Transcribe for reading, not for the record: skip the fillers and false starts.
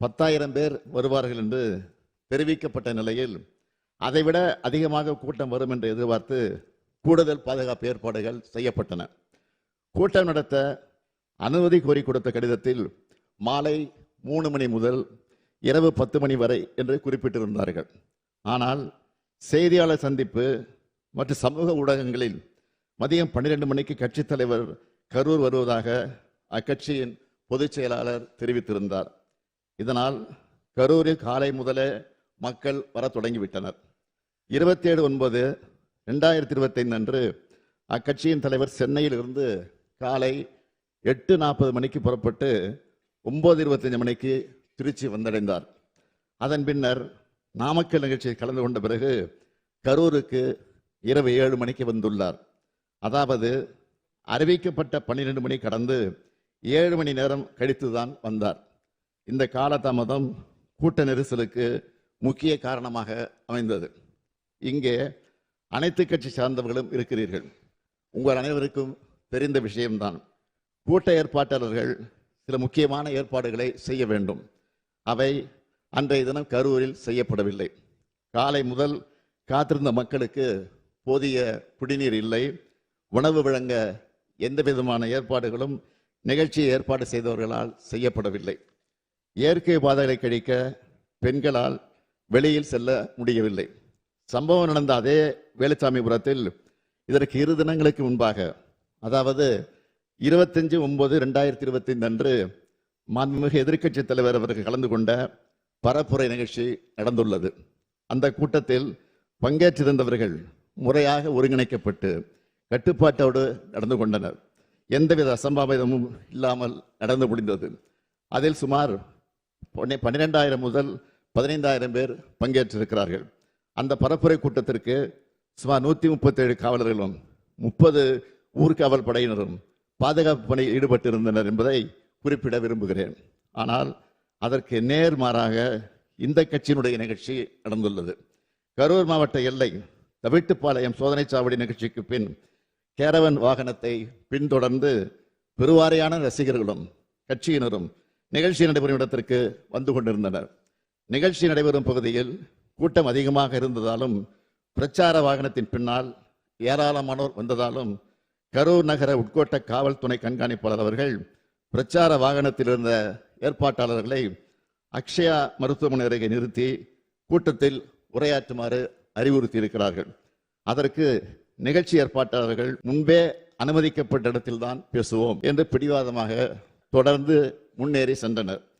10,000 பேர் வருவார்கள் என்று தெரிவிக்கப்பட்ட நிலையில் அதைவிட அதிகமாக கூட்டம் வரும் என்று எதிர்பார்த்து கூடுதல் பாதுகாப்பு ஏற்பாடுகள் செய்யப்பட்டன. கூட்டம் நடத்த அனுமதி கோரி கொடுத்த கடிதத்தில் மாலை 3 மணி முதல் இரவு 10 மணி வரை என்று குறிப்பிட்டிருந்தார்கள். ஆனால் செய்தியாளர் சந்திப்பு மற்றும் சமூக ஊடகங்களில் மதியம் 12 மணிக்கு கட்சித் தலைவர் கரூர் வருவதாக அக்கட்சியின் பொதுச் செயலாளர் தெரிவித்திருந்தார். இதனால் கரூரில் காலை முதலே மக்கள் வர தொடங்கிவிட்டனர். 27/9/2025 அன்று அக்கட்சியின் தலைவர் சென்னையில் இருந்து காலை 8:40 மணிக்கு புறப்பட்டு 9:25 மணிக்கு திருச்சி வந்தடைந்தார். அதன் பின்னர் நாமக்கல் நிகழ்ச்சியில் கலந்து கொண்ட பிறகு கரூருக்கு இரவு 7 மணிக்கு வந்துள்ளார். அதாவது அறிவிக்கப்பட்ட 12 மணி கடந்து 7 மணி நேரம் கழித்துதான் வந்தார். இந்த காலதாமதம் கூட்ட நெரிசலுக்கு முக்கிய காரணமாக அமைந்தது. இங்கே அனைத்து கட்சி சார்ந்தவர்களும் இருக்கிறீர்கள். உங்கள் அனைவருக்கும் தெரிந்த விஷயம்தான். கூட்ட ஏற்பாட்டாளர்கள் சில முக்கியமான ஏற்பாடுகளை செய்ய வேண்டும். அவை அன்றைய தினம் கரூரில் செய்யப்படவில்லை. காலை முதல் காத்திருந்த மக்களுக்கு போதிய குடிநீர் இல்லை. உணவு வழங்க எந்த விதமான ஏற்பாடுகளும் நிகழ்ச்சியை ஏற்பாடு செய்தவர்களால் செய்யப்படவில்லை. இயற்கை பாதைகளை கழிக்க பெண்களால் வெளியில் செல்ல முடியவில்லை. சம்பவம் நடந்த அதே வேலுச்சாமிபுரத்தில் இதற்கு 2 தினங்களுக்கு முன்பாக, அதாவது 25/9/2025 அன்று மாண்புமிகு எதிர்க்கட்சித் தலைவர் அவர்கள் கலந்து கொண்ட பரப்புரை நிகழ்ச்சி நடந்துள்ளது. அந்த கூட்டத்தில் பங்கேற்றிருந்தவர்கள் முறையாக ஒருங்கிணைக்கப்பட்டு கட்டுப்பாட்டோடு நடந்து கொண்டனர். எந்தவித அசம்பாவிதமும் இல்லாமல் நடந்து முடிந்தது. அதில் சுமார் 12,000 முதல் 15,000 பேர் பங்கேற்றிருக்கிறார்கள். அந்த பரப்புரை கூட்டத்திற்கு சுமார் 137 காவலர்களும் 30 ஊர்காவல் படையினரும் பாதுகாப்பு பணியில் ஈடுபட்டிருந்தனர் என்பதை குறிப்பிட விரும்புகிறேன். ஆனால் அதற்கு நேர்மாறாக இந்த கட்சியினுடைய நிகழ்ச்சி நடந்துள்ளது. கரூர் மாவட்ட எல்லை தவிட்டுப்பாளையம் சோதனை சாவடி நிகழ்ச்சிக்கு பின் கேரவன் வாகனத்தை பின்தொடர்ந்து பெருவாரியான ரசிகர்களும் கட்சியினரும் நிகழ்ச்சி நடைபெறும் இடத்திற்கு வந்து கொண்டிருந்தனர். நிகழ்ச்சி நடைபெறும் பகுதியில் கூட்டம் அதிகமாக இருந்ததாலும் பிரச்சார வாகனத்தின் பின்னால் ஏராளமானோர் வந்ததாலும் கரூர் நகர உட்கோட்ட காவல் துணை கண்காணிப்பாளர் அவர்கள் பிரச்சார வாகனத்தில் இருந்த ஏற்பாட்டாளர்களை அக்ஷயா மருத்துவமனை அருகே நிறுத்தி கூட்டத்தில் உரையாற்றுமாறு அறிவுறுத்தி இருக்கிறார்கள். அதற்கு நிகழ்ச்சி ஏற்பாட்டாளர்கள் முன்பே அனுமதிக்கப்பட்ட இடத்தில்தான் பேசுவோம் என்று பிடிவாதமாக தொடர்ந்து முன்னேறி சென்றனர்.